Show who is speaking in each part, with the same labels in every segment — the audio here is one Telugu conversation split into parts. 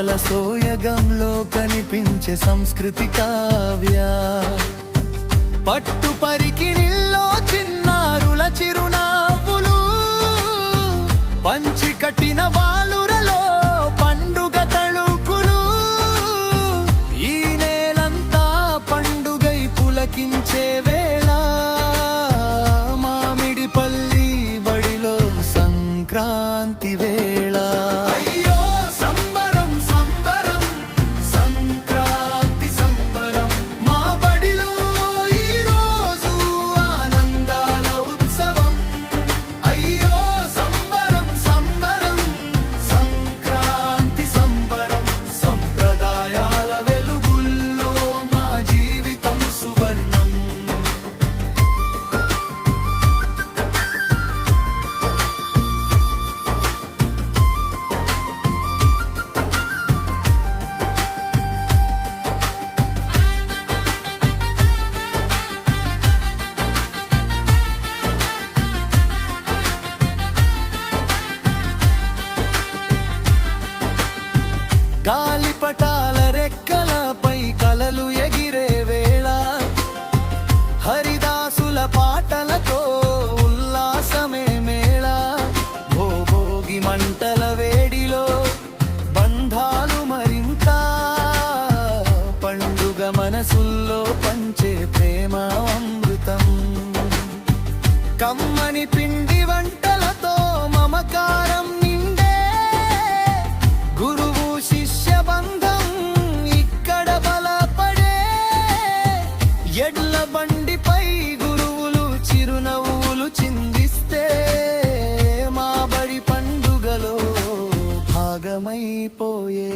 Speaker 1: పాటల సోయగంలో కనిపించే సంస్కృతి కావ్య పట్టు పరికిణిల్లో చిన్నారుల చిరునవ్వులు పంచి కట్టిన బాలురలో పండుగ తళుకులు ఈ నేలంతా పండుగై పులకించే వేళ మామిడిపల్లి బడిలో సంక్రాంతి వేళ గాలిపటాల రెక్కలపై కలలు ఎగిరే వేళ హరిదాసుల పాటలతో ఉల్లాసమే మేళ భోగి మంటల వేడిలో బంధాలు మరింత పండుగ మనసుల్లో పంచే ప్రేమ అమృతం కమ్మని పిండి వంటలతో మమకారం ఎడ్ల బండిపై గురువులు చిరునవ్వులు చిందిస్తే మా బడి పండుగలో భాగమైపోయే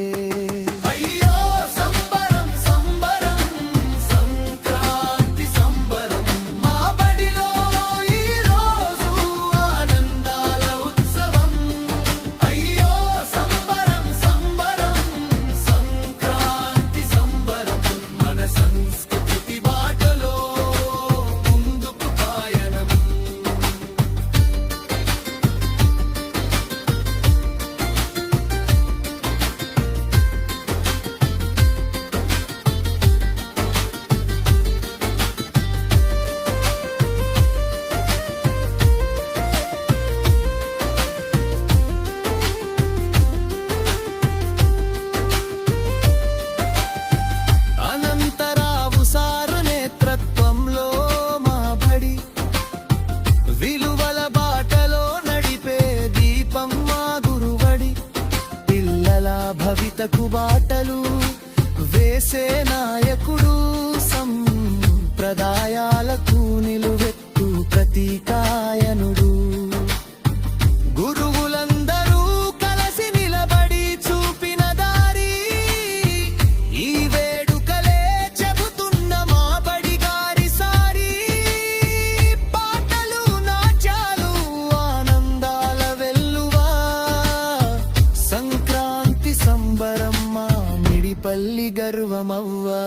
Speaker 1: భవితకు బాటలు వేసే నాయకుడు సంప్రదాయాలకు నిలువెత్తు ప్రతీకాయనుడు గురువులందరూ కలిసి నిలబడి చూపిన దారి ఈ వేడుకలే చెబుతున్న మా బడి గారి సారి పాటలు నాట్యాలు ఆనందాల వెల్లువా సంబరం మామిడిపల్లి గర్వమవ్వా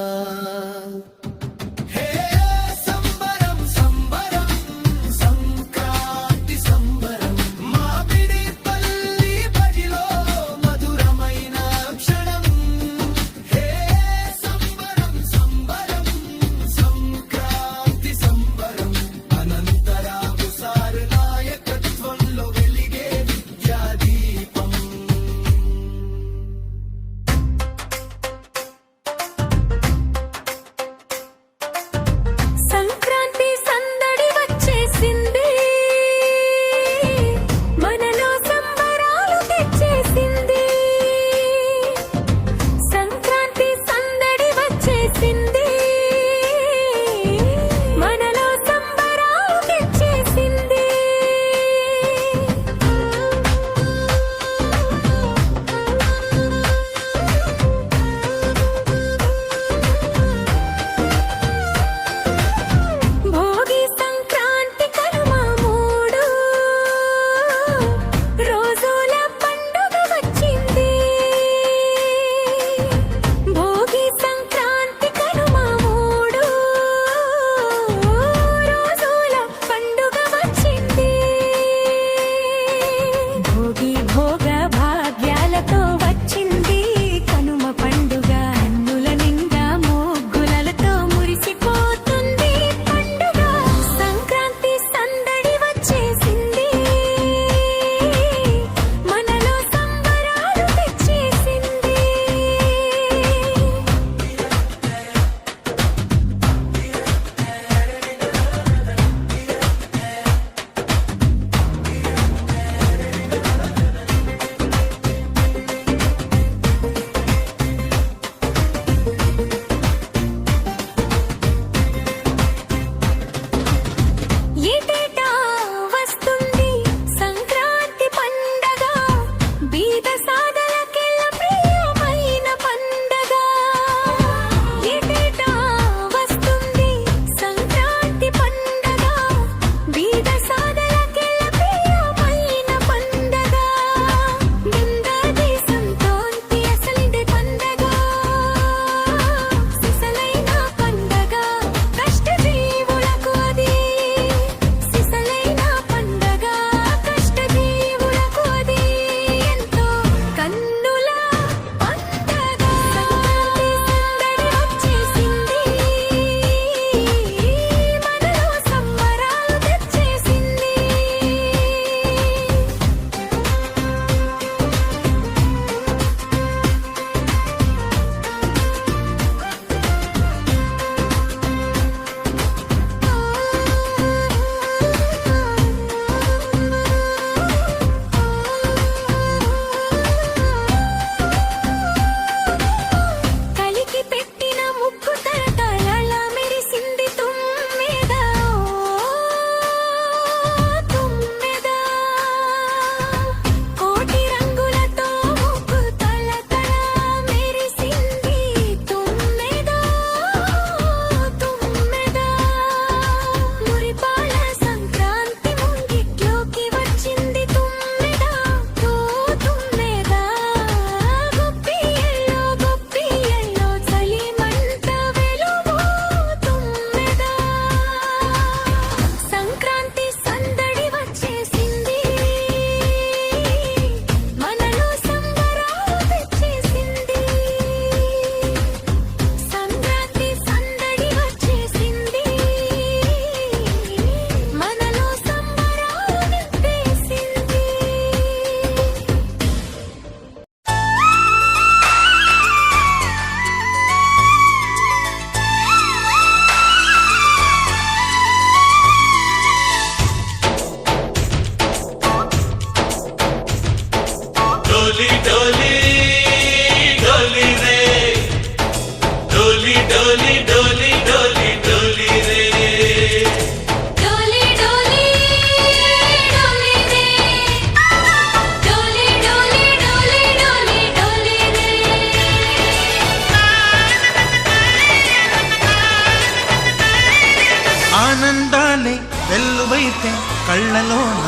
Speaker 2: కళ్ళలోన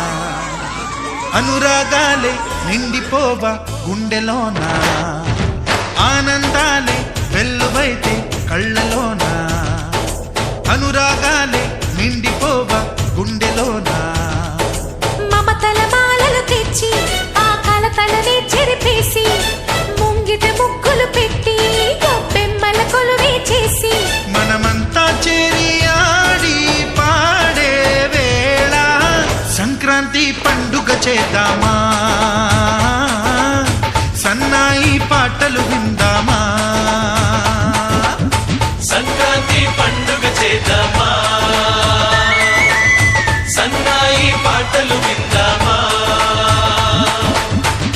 Speaker 2: అనురాగాలే నిండిపోవా గుండెలోన ఆనందాలే వెల్లువైతే కళ్ళలోన అనురాగాలే నిండిపోవా గుండెలోన
Speaker 3: మమతల మాలలు తెచ్చి ఆ కలతలనే చెరిపేసి ముంగిట ముగ్గులు పెట్టి గొప్పెమ్మల కొలువే చేసి
Speaker 2: మనమంతా చేరి ఆడి పాడే వేళ సంక్రాంతి పండుగ చేద్దామా సన్నాయి పాటలు విందామా
Speaker 4: సంక్రాంతి పండుగ చేద్దామా సన్నాయి పాటలు విందామా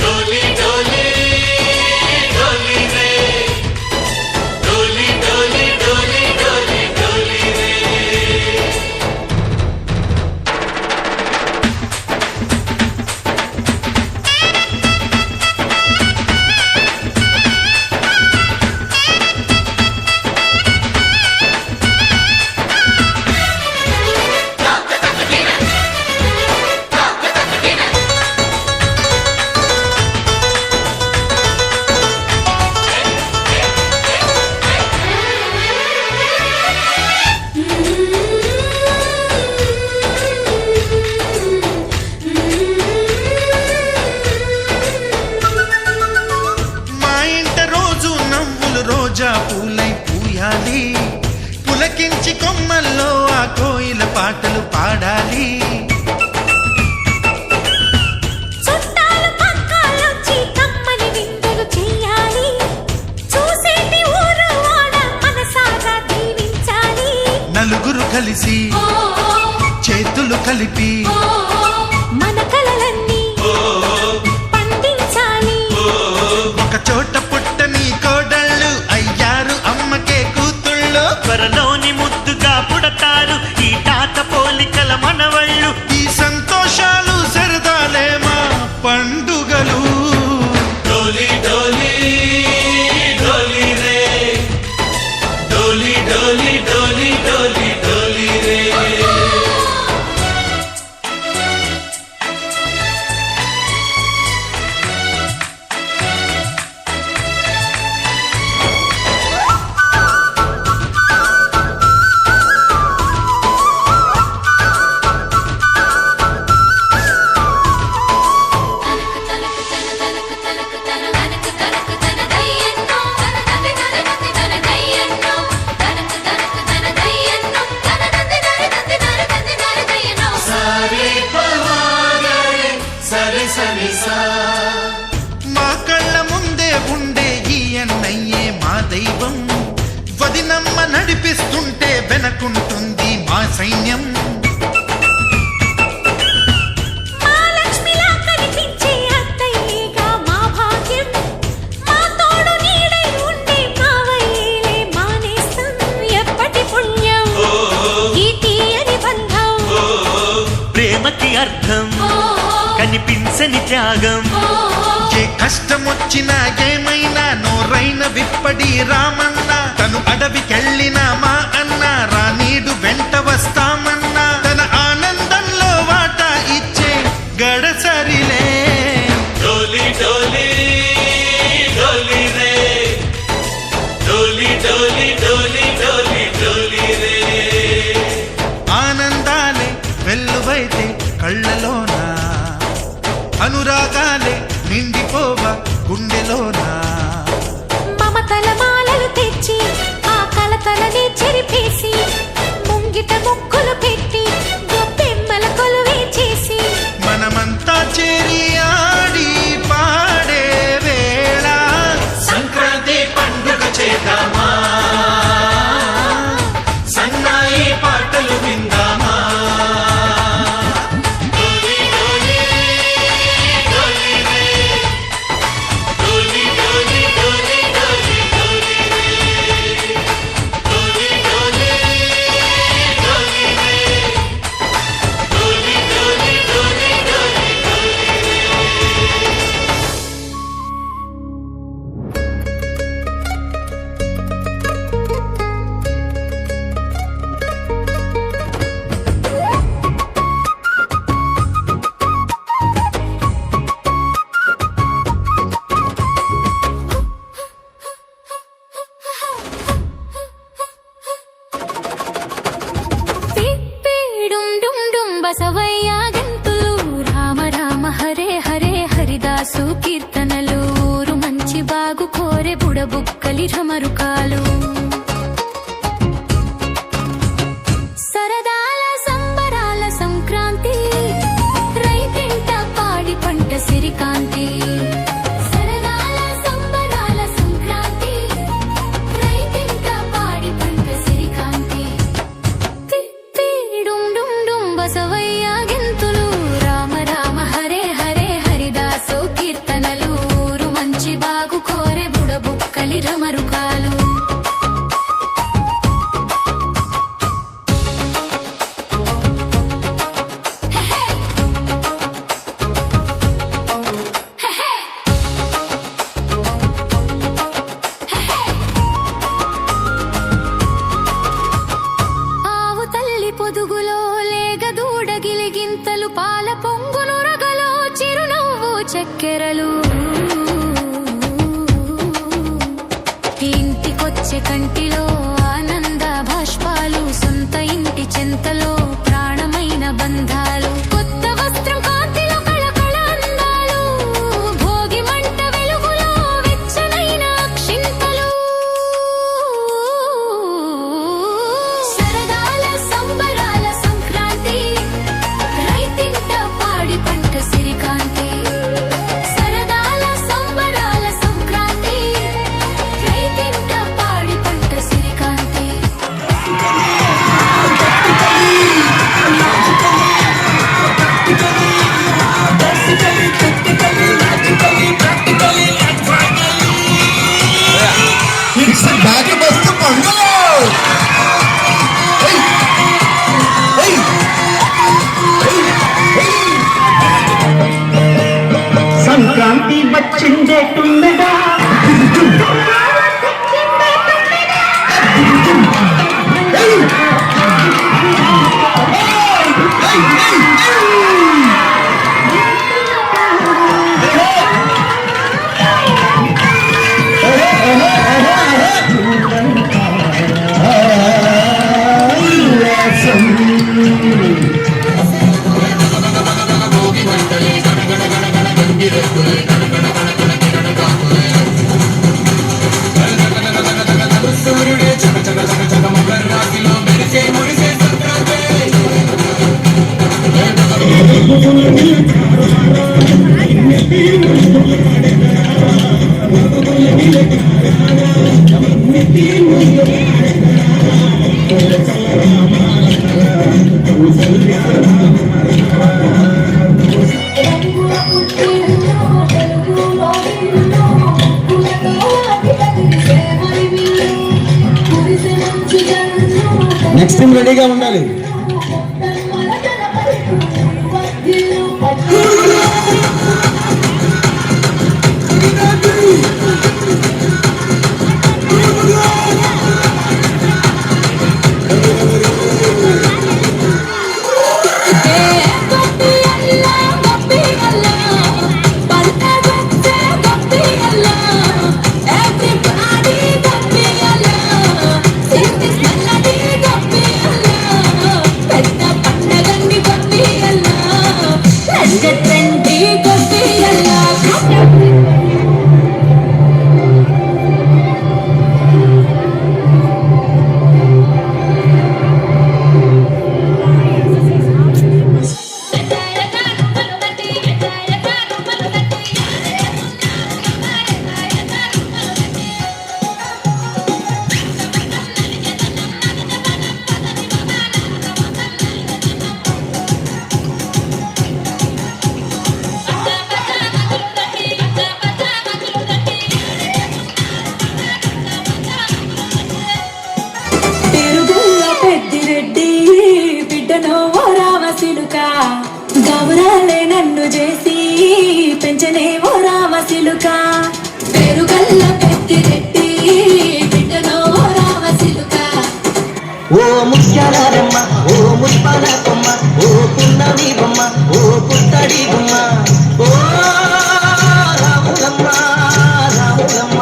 Speaker 4: డోలి డోలి డోలి రే డోలి డోలి డోలి డోలి డోలి రే
Speaker 2: మా ఇంట రోజు నవ్వులు రోజా పూలై పూయాలి పులకించి కొమ్మల్లో ఆ కోయిల పాటలు పాడాలి
Speaker 3: చుట్టాలు పక్కాలొచ్చి కమ్మని విందులు చెయ్యాలి చూసేటి ఊరు వాడ మనసారా దీవించాలి
Speaker 2: నలుగురు కలిసి చేతులు కలిపి
Speaker 3: మన కలలన్నీ పండించాలి
Speaker 2: ఒక చోట పుట్టని కోడళ్ళు అయ్యారు అమ్మకే కూతుళ్ళు
Speaker 4: త్వరలోని ముద్దుగా పుడతారు ఈ తాత పోలికల మనవళ్ళు
Speaker 2: ఈ సంతోషాలు సరదాలే మా పండుగలు
Speaker 4: డోలి డోలి డోలి రే డోలి డోలి డోలి డోలి డోలి రే సరే సరే సా
Speaker 2: మా కళ్ళ ముందే ఉండే ఈ అన్నయ్యే మా దైవం వదినమ్మ నడిపిస్తుంటే వెనకుంటుంది మా సైన్యం
Speaker 3: మా లక్ష్మిలా కనిపించే అత్తయ్యేగా మా భాగ్యం మా తోడు నీడై ఉండే మావయ్యేలే మానేస్తం ఎప్పటి పుణ్యం ఈ తీయని బంధం
Speaker 4: ప్రేమకి అర్థం కనిపించని త్యాగం
Speaker 2: ఏ కష్టం వచ్చినా ఏమైనా నోరైన విప్పడి రామన్న తను అడవికెళ్ళిన మా అన్న రానీడు వెంట వస్తామన్నా తన ఆనందంలో వాటా ఇచ్చే గడసరిలే
Speaker 4: డోలి డోలి డోలి రే డోలి డోలి డోలి డోలి డోలి రే
Speaker 2: ఆనందాలే వెల్లువైతే కళ్ళలోన అనురాగాలే నిండిపోవా గుండెలోన
Speaker 3: మమతల మాలలు తెచ్చి ఆ కలతలనే చెరిపేసి ముంగిట ముగ్గులు పెట్టి గొప్పెమ్మల కొలువే చేసి
Speaker 2: మనమంతా చేరి ఆడి పాడే వేళ
Speaker 4: సంక్రాంతి పండుగ చేద్దామా సన్నాయి పాటలు విందామా డోలి డోలి డోలి రే డోలి
Speaker 3: బాగు కోరె బుడబుక్కలి ఢమరుకాలు సరదాల సంబరాల సంక్రాంతి రైతింట పాడి పంట సిరికాంతి సరదాల సంబరాల సంక్రాంతి రైతింట పాడి పంట సిరికాంతి తిప్పి డుమ్ డుమ్ డుమ్ బసవయ్య గింతులు రామ రామ హరే హరే హరిదాసు కీర్తనలు ఊరు మంచి బాగు కోరె బుడబుక్కలి ఢమరుకాలు ఆవు తల్లి పొదుగులో లేగ దూడ గిలిగింతలు పాల పొంగును రగలో చిరునవ్వు చక్కెరలు ఇంటికొచ్చే కంటిలో ఆనంద భాష్పాలు సొంత ఇంటి చెంతలో ప్రాణమైన బంధాలు కొత్త వస్త్రం కాంతిలో కళకళ అందాలు భోగి మంట వెలుగులో వెచ్చనైన అక్షింతలు సరదాల సంబరాల సంక్రాంతి రైతింట పాడి పంట సిరికాంతి సరదాల సంబరాల సంక్రాంతి రైతింట పాడి పంట సిరికాంతి
Speaker 5: It's a bag of bust of bungalow. Hey, hey, hey,
Speaker 4: Sankranti వచ్చిందే తుమ్మెదా
Speaker 5: నెక్స్ట్ టైం రెడీగా ఉండాలి.
Speaker 3: గౌరాలే నన్ను చేసి పెంచనే ఓ రామసిలుక పెరుగల్ల పెద్దిరెడ్డి బిడ్డనో రామసిలుక
Speaker 6: ఓ ముత్యాలమ్మ ఓ ముత్యాల కొమ్మ ఓ పున్నమి బొమ్మ ఓ పుత్తడి బొమ్మ ఓ Ramulamma Ramulamma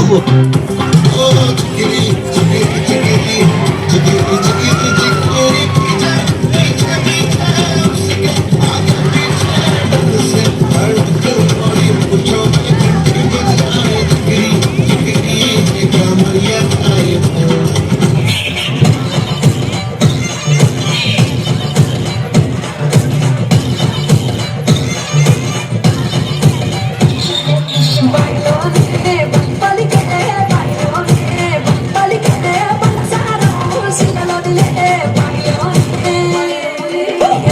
Speaker 5: Oh, chickity, chickity, chickity.
Speaker 3: వదిలే పనిలోనే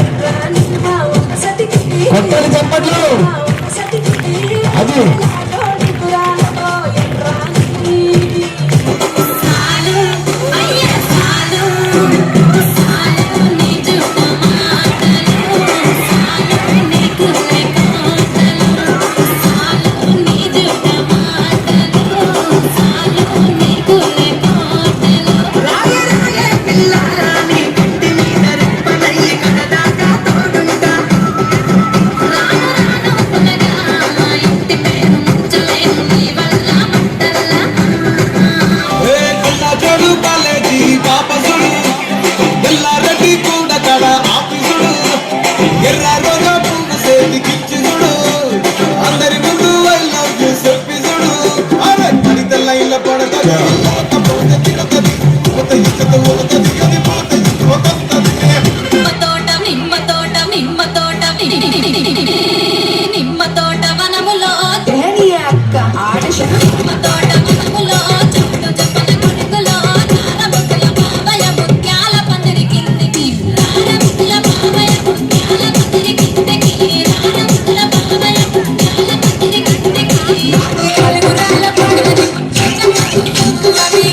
Speaker 3: ఎర్ర నిమ్మ ఒక సతికి
Speaker 5: కొట్టాలి చప్పట్లు
Speaker 3: సతికి
Speaker 5: అది
Speaker 3: లాడోడి పురాణలో ఎర్ర సాలు అయ్య సాలు సాలు నీ జుట్ట మాటలు సాలు నీకు లేకోటలు సాలు నీ జుట్ట మాటలు సాలు నీకు లేకోటలు
Speaker 6: రాయే రాయే పిల్లారాని కంటి మీద రెప్పలయ్యి కడదాకా తోడుంటా
Speaker 3: రాను రాను పునగా మా ఇంటి పేరు ముంచలేను నీ వల్ల మంటల్లా
Speaker 5: ఏ కళ్ళజోడు కాలేజీ పాపసుడు ఎల్లారెడ్డి కొండ కడ ఆఫీసుడు ఎర్ర రోజా పువ్వు సేతికిచ్చి చూడు అందరి ముందు ఐ లవ్ యూ చెప్పి చూడు అరే తడిత లైన్ల పడతది పోత తిరగది పోత ఇచ్చత పోతది అది పోత పోతది
Speaker 3: నిమ్మ తోట నిమ్మ తోట వనములో అక్క ఆడిషన్ నిమ్మ తోట వనములో చెట్టు చెప్పన కొడుకులో రారముకుల బావయ ముత్యాల పందిరి కిందికి రారముకుల బావయ ముత్యాల పందిరి కిందికి రారముకుల బావయ ముత్యాల పందిరి కిందికి కలుగురాల పండుగది అవి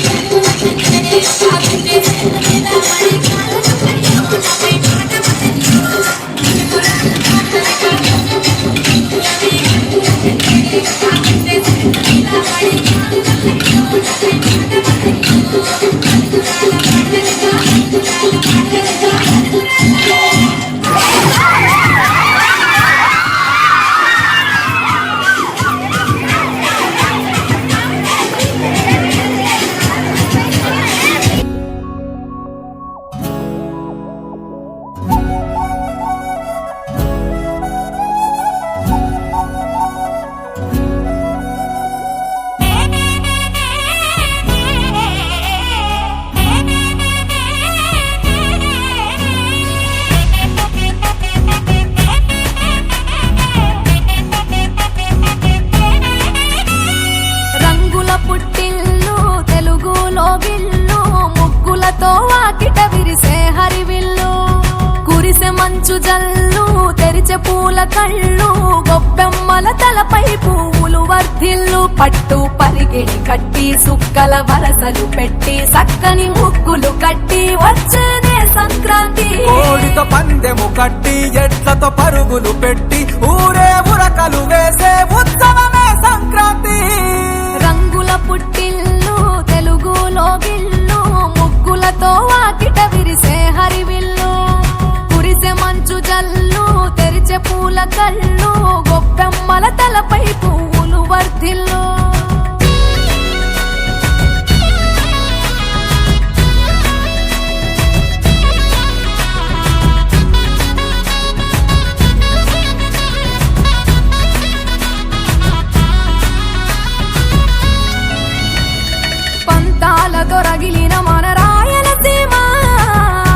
Speaker 3: రంగుల పుట్టిల్లు తెలుగులో గిల్లు ముగ్గులతో వాకిట విరిసే హరివిల్లు కురిసె మంచు జల్లు తెరిచే పూల కళ్ళు గొబ్బెమ్మల తలపై పువ్వులు వర్ధిల్లు పట్టు పరిగిడి కట్టి సుక్కల వరసలు పెట్టి సక్కని ముగ్గులు కట్టి వచ్చేనే సంక్రాంతి
Speaker 7: కోడితో పందెము కట్టి ఎట్లతో పరుగులు పెట్టి ఊరే ఉరకలు వేసే ఉత్సవమే సంక్రాంతి
Speaker 3: రంగుల పుట్టిల్లు తెలుగులో గిల్లు ముగ్గులతో వాకిట విరిసే హరివిల్లు కురిసె మంచు జల్లు తెరిచే పూల కళ్ళు గొబ్బెమ్మల తలపై పువ్వులు వర్ధిల్లు పంతాలతో రగిలిన మన రాయలసీమ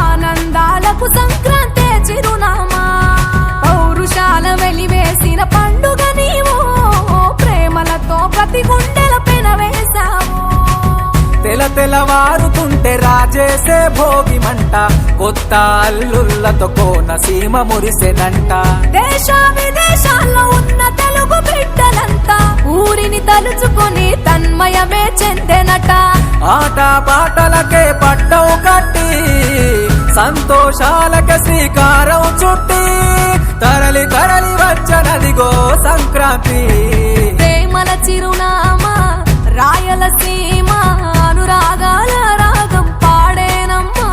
Speaker 3: ఆనందాలకు సంక్రాంతే చిరునామా పౌరుషాల వెలివేసిన పండుగ నీవు ప్రేమలతో ప్రతి గుండెల పెనవేశావు
Speaker 7: తెలవారుతుంటే రాజేసే భోగి మంట కొత్త అల్లుళ్ళతో కోనసీమ మురిసెనంట
Speaker 3: దేశ విదేశాల్లో ఉన్న తెలుగు బిడ్డలంతా ఊరిని తలుచుకొని తన్మయమే చెందెనట
Speaker 7: ఆట పాటలకే పట్టవు కట్టి సంతోషాలకే శ్రీకారం చుట్టి తరలి తరలి వచ్చనదిగో సంక్రాంతి
Speaker 3: ప్రేమల చిరునామా రాయలసీమ అనురాగాల రాగం పాడేనమ్మా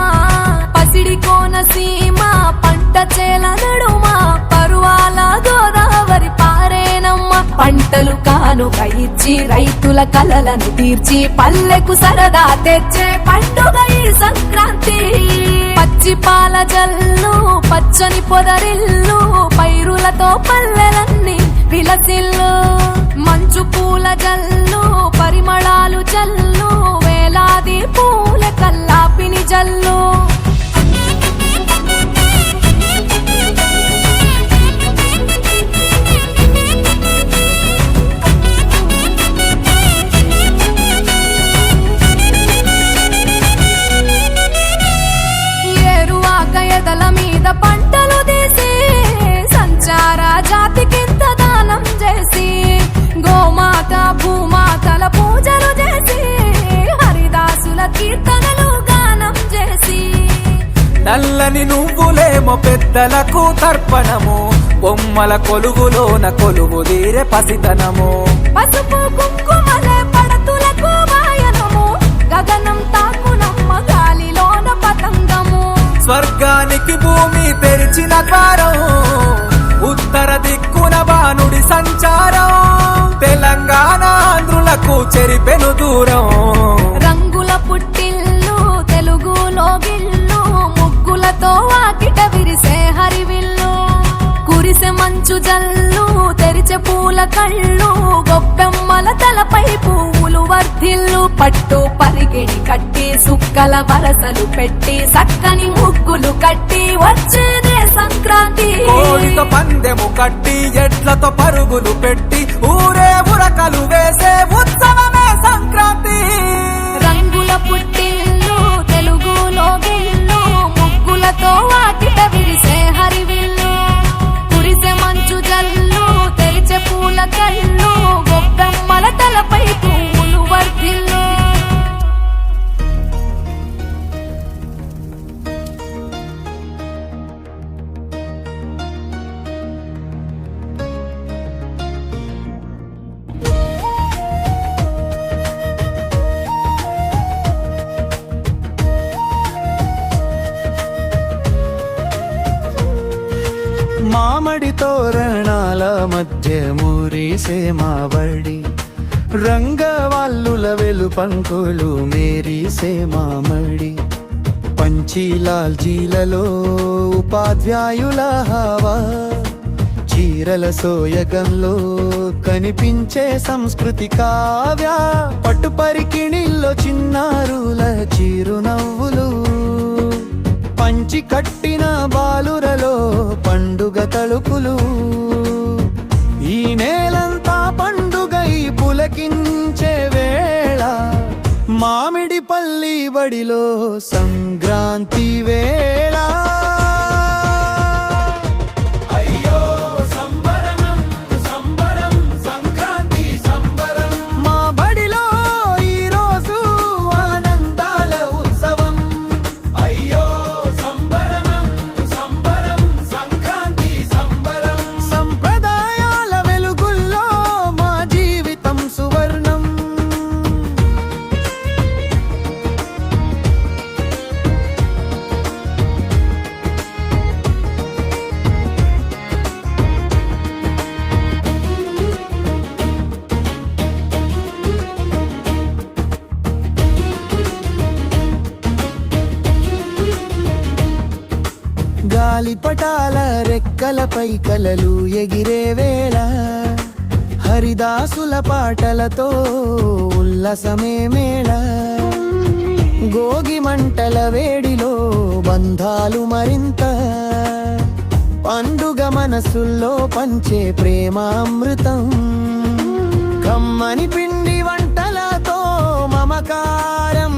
Speaker 3: పసిడి కోనసీమ పంట చేల నడుమ పరువాల గోదావరి పారేనమ్మా పంటలు కానుక ఇచ్చి రైతుల కలలను తీర్చి పల్లెకు సరదా తెచ్చే పండుగ ఈ సంక్రాంతి పచ్చి పాల జల్లు పచ్చని పొదరిల్లు పైరులతో పల్లెలన్నీ విలసిల్లు మంచు పూల జల్లు పరిమళాలు జల్లు వేలాది పూల కల్లాపిని జల్లు
Speaker 7: నల్లని నువ్వులేమో పెద్దలకు తర్పణము బొమ్మల కొలువులోన కొలువు తీరే పసితనము
Speaker 3: పసుపు కుంకుమలే పడతులకు వాయనము గగనం తాకునమ్మ గాలిలోన పతంగము
Speaker 7: స్వర్గానికి భూమి తెరిచిన ద్వారం ఉత్తర దిక్కున బాణుడి సంచారం తెలంగాణ ఆంధ్రులకు చెరిపెను దూరం
Speaker 3: రంగుల పుట్టిల్లు తెలుగులో గిల్లు ముగ్గులతో వాకిట విరిసే హరివిల్లు కురిసె మంచు జల్లు తెరిచే పూల కళ్ళు గొప్పెమ్మల తలపై పువ్వులు వర్ధిల్లు పట్టు పరిగిడి కట్టి సుక్కల వరసలు పెట్టి సక్కని ముగ్గులు కట్టి వచ్చేదే సంక్రాంతి
Speaker 7: కోడితో పందెము కట్టి ఎడ్లతో పరుగులు పెట్టి ఊరే ఉరకలు వేసే ఉత్సవమే సంక్రాంతి
Speaker 3: రంగుల పుట్టిల్లు తెలుగులో గిల్లు ముగ్గులతో వాకిట విరిసే హరివిల్లు కురిసె మంచు జల్లు తెరిచే పూల కళ్ళు గొప్పెమ్మల తలపై పువ్వులు వర్ధిల్లు
Speaker 1: మామడి తోరణాల మధ్య మూరేసే మావడి రంగవాల్లుల వెలుపంకులు మేరీసే మామడి పంచీలాల్జీలలో ఉపాధ్యాయుల హావా చీరల సోయగంలో కనిపించే సంస్కృతి కావ్య పట్టు పరికిణిల్లో చిన్నారుల చిరునవ్వులు పంచి కట్టిన బాలురలో పండుగ తలుపులు ఈ నేలంతా పండుగై పులకించే వేళ మామిడి పల్లి బడిలో సంక్రాంతి వేళ మా బడిలో ఈరోజు ఆనందాల ఉత్సవం సంప్రదాయాల వెలుగుల్లో మా జీవితం సువర్ణం గాలిపటాల రెక్కలపై కలలు ఎగిరే వేళ హరిదాసుల పాటలతో ఉల్లసమే మేళ గోగి మంటల వేడిలో బంధాలు మరింత పండుగ మనసుల్లో పంచే ప్రేమామృతం కమ్మని పిండి వంటలతో మమకారం